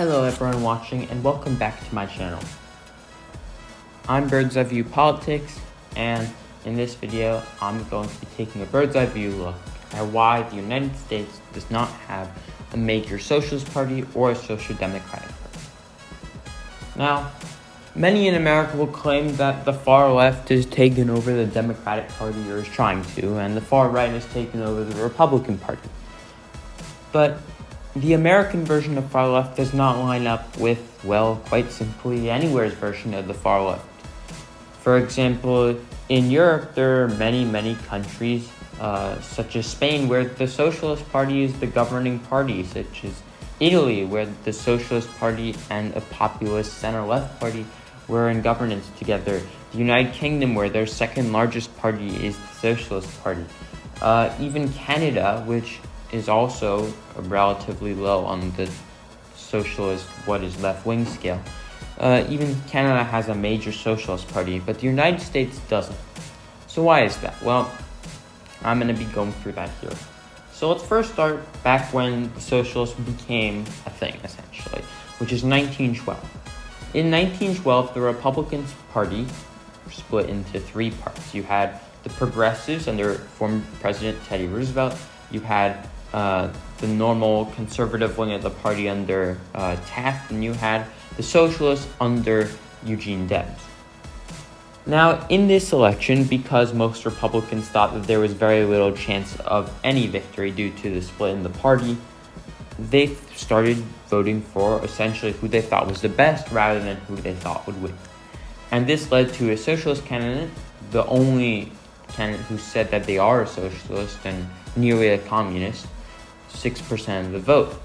Hello everyone watching and welcome back to my channel. I'm Bird's Eye View Politics, and in this video I'm going to be taking a bird's eye view look at why the United States does not have a major socialist party or a social democratic party. Now, many in America will claim that the far left has taken over the Democratic Party or is trying to, and the far right has taken over the Republican Party. But the American version of far left does not line up with, well, quite simply, anywhere's version of the far left. For example, in Europe, there are many countries, such as Spain, where the Socialist Party is the governing party, such as Italy, where the Socialist Party and a populist center-left party were in governance together. The United Kingdom, where their second largest party is the Socialist Party. Even Canada, which is also relatively low on the socialist, what is left-wing scale. Even Canada has a major socialist party, but the United States doesn't. So why is that? Well, I'm going to be going through that here. So let's first start back when the socialists became a thing, essentially, which is 1912. In 1912, the Republican Party split into three parts. You had the progressives under former President Teddy Roosevelt. You had the normal conservative wing of the party under Taft, and you had the socialists under Eugene Debs. Now, in this election, because most Republicans thought that there was very little chance of any victory due to the split in the party, they started voting for essentially who they thought was the best rather than who they thought would win. And this led to a socialist candidate, the only candidate who said that they are a socialist and nearly a communist, 6% of the vote.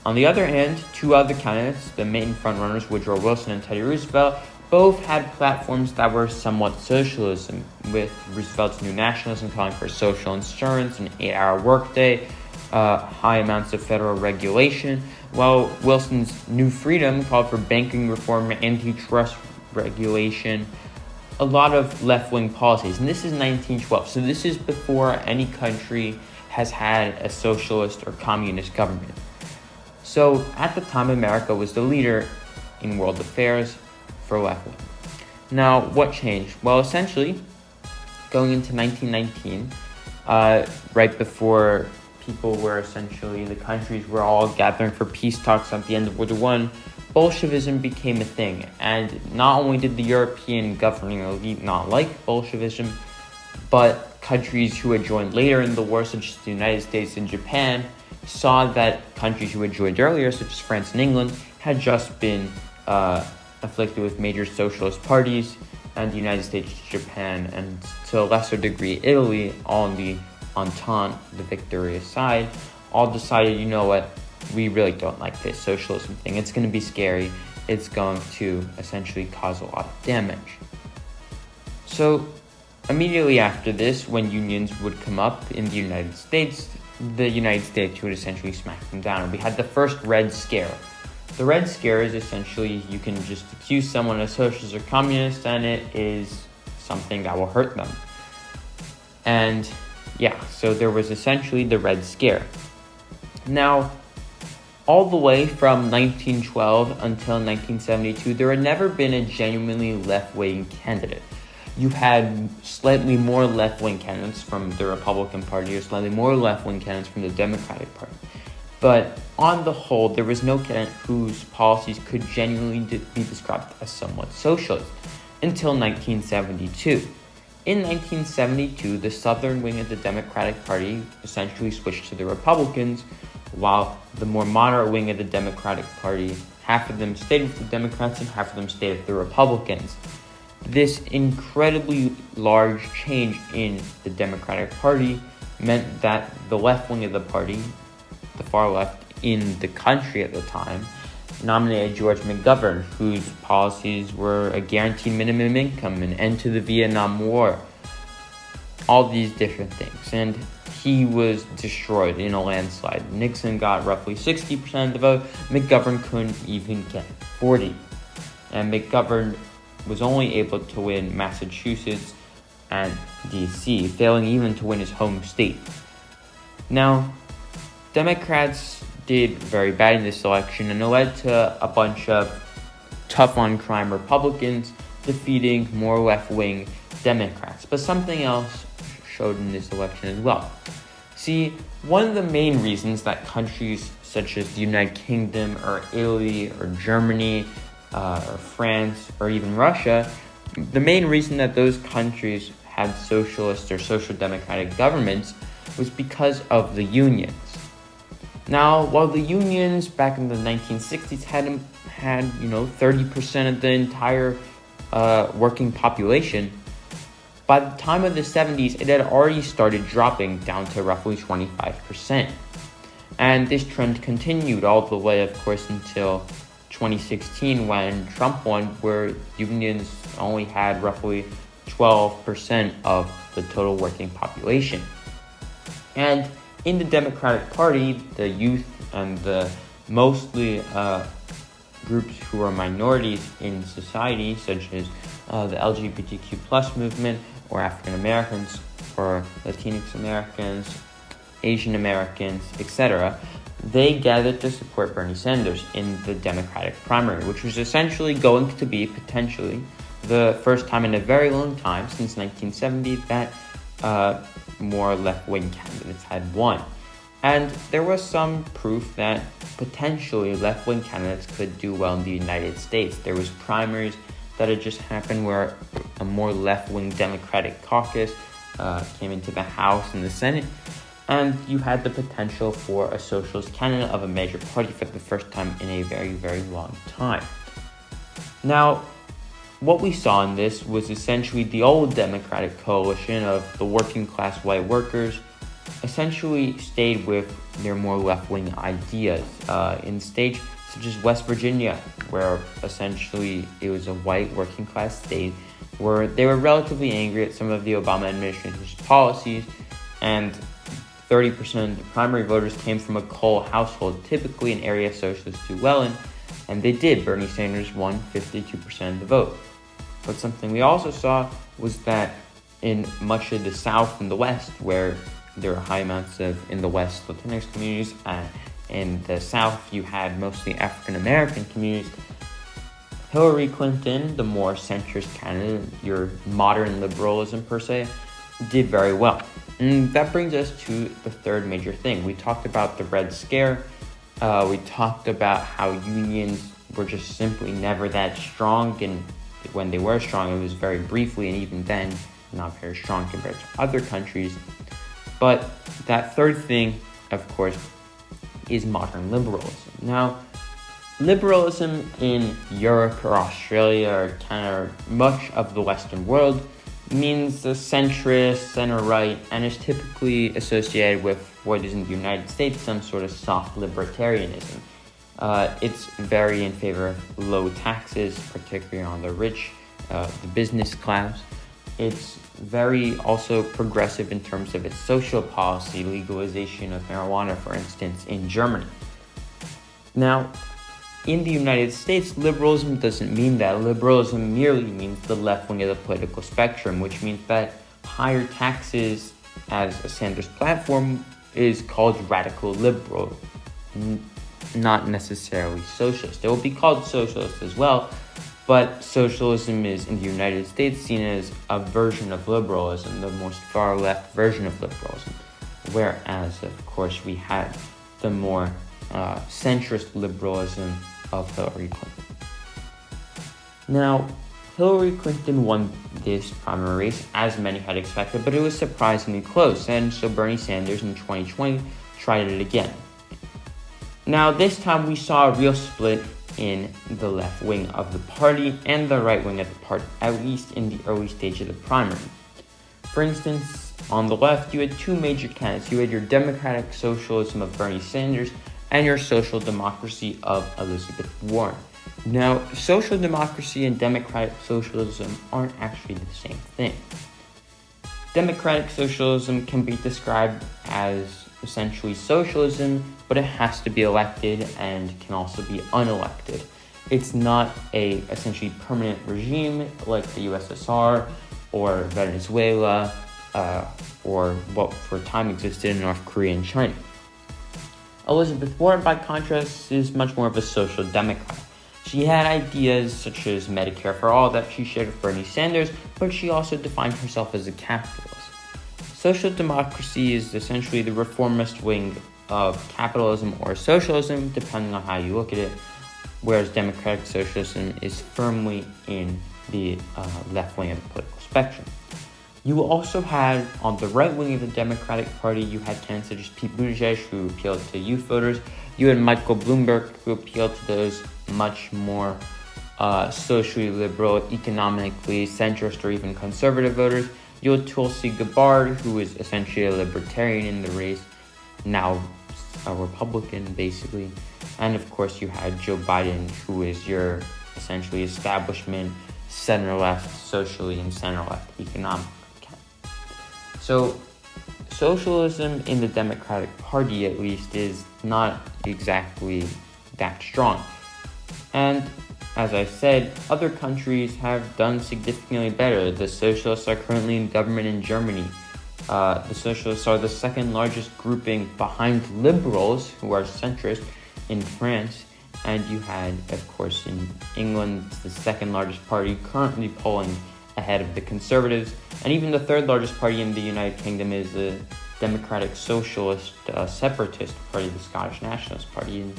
On the other hand, two other candidates, the main frontrunners, Woodrow Wilson and Teddy Roosevelt, both had platforms that were somewhat socialism, with Roosevelt's New Nationalism calling for social insurance, an 8-hour workday, high amounts of federal regulation, while Wilson's New Freedom called for banking reform, antitrust regulation, a lot of left-wing policies. And this is 1912, so this is before any country has had a socialist or communist government. So at the time, America was the leader in world affairs for left wing. Now, what changed? Well, essentially, going into 1919, right before people were essentially, the countries were all gathering for peace talks at the end of World War I, Bolshevism became a thing. And not only did the European governing elite not like Bolshevism, but countries who had joined later in the war, such as the United States and Japan, saw that countries who had joined earlier, such as France and England, had just been afflicted with major socialist parties, and the United States, Japan, and to a lesser degree Italy, all on the Entente, the victorious side, all decided, you know what, we really don't like this socialism thing. It's going to be scary. It's going to essentially cause a lot of damage. So immediately after this, when unions would come up in the United States would essentially smack them down. And we had the first Red Scare. The Red Scare is essentially, you can just accuse someone of socialist or communist, and it is something that will hurt them. And yeah, so there was essentially the Red Scare. Now, all the way from 1912 until 1972, there had never been a genuinely left-wing candidate. You had slightly more left-wing candidates from the Republican Party or slightly more left-wing candidates from the Democratic Party. But on the whole, there was no candidate whose policies could genuinely be described as somewhat socialist until 1972. In 1972, the southern wing of the Democratic Party essentially switched to the Republicans, while the more moderate wing of the Democratic Party, half of them stayed with the Democrats and half of them stayed with the Republicans. This incredibly large change in the Democratic Party meant that the left wing of the party, the far left in the country at the time, nominated George McGovern, whose policies were a guaranteed minimum income, an end to the Vietnam War, all these different things. And he was destroyed in a landslide. Nixon got roughly 60% of the vote. McGovern couldn't even get 40%. And McGovern was only able to win Massachusetts and DC, failing even to win his home state. Now, Democrats did very bad in this election, and it led to a bunch of tough-on-crime Republicans defeating more left-wing Democrats. But something else showed in this election as well. See, one of the main reasons that countries such as the United Kingdom or Italy or Germany or France or even Russia, the main reason that those countries had socialist or social democratic governments was because of the unions. Now, while the unions back in the 1960s had 30% of the entire working population, by the time of the 70s, it had already started dropping down to roughly 25%. And this trend continued all the way, of course, until 2016 when Trump won, where unions only had roughly 12% of the total working population. And in the Democratic Party, the youth and the mostly groups who are minorities in society, such as the LGBTQ plus movement, or African Americans, or Latinx Americans, Asian Americans, etc., they gathered to support Bernie Sanders in the Democratic primary, which was essentially going to be potentially the first time in a very long time, since 1970, that more left-wing candidates had won. And there was some proof that potentially left-wing candidates could do well in the United States. There was primaries that had just happened where a more left-wing Democratic caucus came into the House and the Senate, and you had the potential for a socialist candidate of a major party for the first time in a very, very long time. Now, what we saw in this was essentially the old Democratic coalition of the working class white workers essentially stayed with their more left-wing ideas in states such as West Virginia, where essentially it was a white working class state where they were relatively angry at some of the Obama administration's policies, and 30% of the primary voters came from a coal household, typically an area socialists do well in, and they did. Bernie Sanders won 52% of the vote. But something we also saw was that in much of the South and the West, where there were high amounts of, in the West, Latinx communities, in the South, you had mostly African American communities. Hillary Clinton, the more centrist candidate, your modern liberalism per se, did very well. And that brings us to the third major thing. We talked about the Red Scare. We talked about how unions were just simply never that strong, and when they were strong, it was very briefly, and even then, not very strong compared to other countries. But that third thing, of course, is modern liberalism. Now, liberalism in Europe or Australia or Canada, or much of the Western world, means the centrist, center-right, and is typically associated with what is in the United States some sort of soft libertarianism. It's very in favor of low taxes, particularly on the rich, the business class. It's very also progressive in terms of its social policy, legalization of marijuana, for instance, in Germany. Now, in the United States, liberalism doesn't mean that. Liberalism merely means the left wing of the political spectrum, which means that higher taxes as a Sanders platform is called radical liberal, not necessarily socialist. It will be called socialist as well, but socialism is, in the United States, seen as a version of liberalism, the most far-left version of liberalism, whereas, of course, we had the more centrist liberalism of Hillary Clinton. Now, Hillary Clinton won this primary race, as many had expected, but it was surprisingly close, and so Bernie Sanders in 2020 tried it again. Now, this time we saw a real split in the left wing of the party and the right wing of the party, at least in the early stage of the primary. For instance, on the left, you had two major candidates. You had your democratic socialism of Bernie Sanders and your social democracy of Elizabeth Warren. Now, social democracy and democratic socialism aren't actually the same thing. Democratic socialism can be described as essentially socialism, but it has to be elected and can also be unelected. It's not a essentially permanent regime like the USSR or Venezuela or what for a time existed in North Korea and China. Elizabeth Warren, by contrast, is much more of a social democrat. She had ideas such as Medicare for all that she shared with Bernie Sanders, but she also defined herself as a capitalist. Social democracy is essentially the reformist wing of capitalism or socialism, depending on how you look at it, whereas democratic socialism is firmly in the left wing of the political spectrum. You also had, on the right wing of the Democratic Party, you had candidates such as Pete Buttigieg, who appealed to youth voters. You had Michael Bloomberg, who appealed to those much more socially liberal, economically centrist, or even conservative voters. You had Tulsi Gabbard, who is essentially a libertarian in the race, now a Republican, basically. And of course, you had Joe Biden, who is your essentially establishment, center-left socially and center-left economically. So, socialism in the Democratic Party, at least, is not exactly that strong. And as I said, other countries have done significantly better. The socialists are currently in government in Germany. The socialists are the second largest grouping behind liberals, who are centrist, in France. And you had, of course, in England, the second largest party, currently polling ahead of the Conservatives. And even the third largest party in the United Kingdom is the Democratic Socialist Separatist Party, the Scottish Nationalist Party. And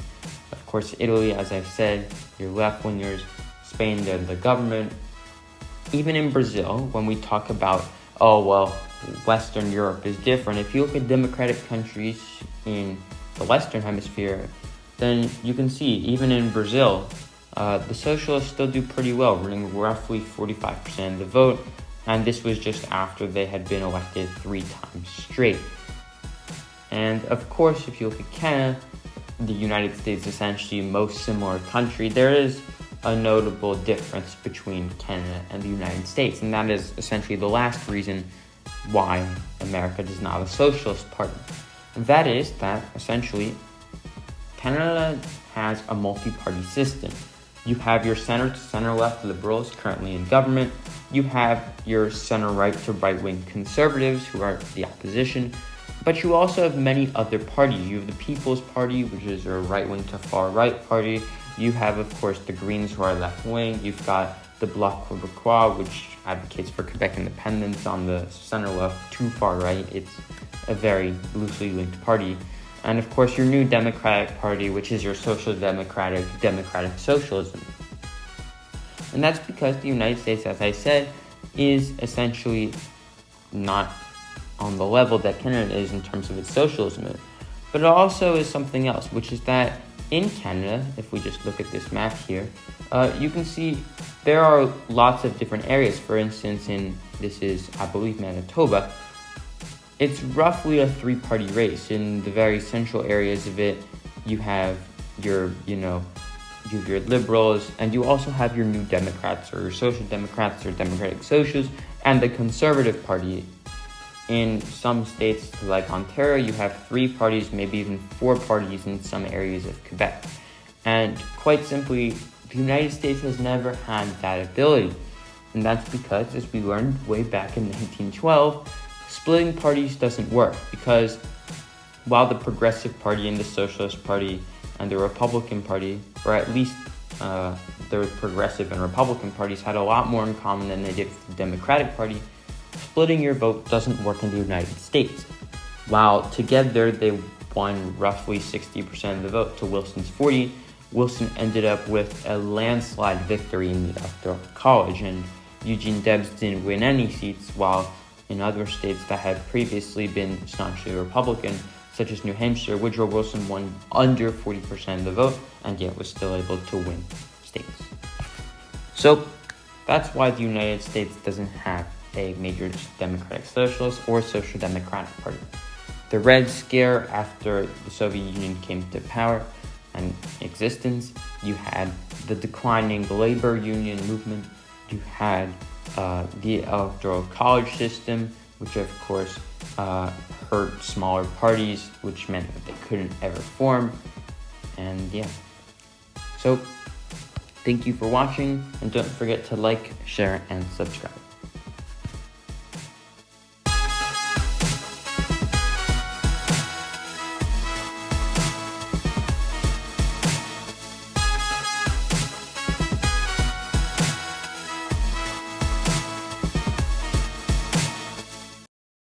of course, Italy, as I've said, your left-wingers. Spain, they're the government. Even in Brazil, when we talk about, Western Europe is different, if you look at democratic countries in the Western Hemisphere, then you can see, even in Brazil, the socialists still do pretty well, winning roughly 45% of the vote, and this was just after they had been elected 3 times straight. And of course, if you look at Canada, the United States essentially most similar country, there is a notable difference between Canada and the United States, and that is essentially the last reason why America does not have a socialist party. And that is that essentially Canada has a multi-party system. You have your center to center-left liberals currently in government. You have your center-right to right-wing conservatives who are the opposition. But you also have many other parties. You have the People's Party, which is a right-wing to far-right party. You have, of course, the Greens, who are left-wing. You've got the Bloc Québécois, which advocates for Quebec independence on the center-left to far-right. It's a very loosely linked party. And of course, your new Democratic Party, which is your social democratic socialism. And that's because the United States, as I said, is essentially not on the level that Canada is in terms of its socialism. But it also is something else, which is that in Canada, if we just look at this map here, you can see there are lots of different areas. For instance, this is, I believe, Manitoba. It's roughly a 3-party race. In the very central areas of it, you have your liberals, and you also have your new Democrats or social democrats or democratic socials, and the Conservative Party. In some states, like Ontario, you have 3 parties, maybe even 4 parties in some areas of Quebec. And quite simply, the United States has never had that ability. And that's because, as we learned way back in 1912, splitting parties doesn't work, because while the Progressive Party and the Socialist Party and the Republican Party, or at least the Progressive and Republican parties, had a lot more in common than they did with the Democratic Party, splitting your vote doesn't work in the United States. While together they won roughly 60% of the vote to Wilson's 40%, Wilson ended up with a landslide victory in the Electoral College, and Eugene Debs didn't win any seats, while in other states that had previously been staunchly Republican, such as New Hampshire, Woodrow Wilson won under 40% of the vote, and yet was still able to win states. So that's why the United States doesn't have a major democratic socialist or social democratic party. The Red Scare after the Soviet Union came to power and existence, you had the declining labor union movement, you had the electoral college system, which of course hurt smaller parties, which meant that they couldn't ever form. And yeah, so thank you for watching, and don't forget to like, share, and subscribe.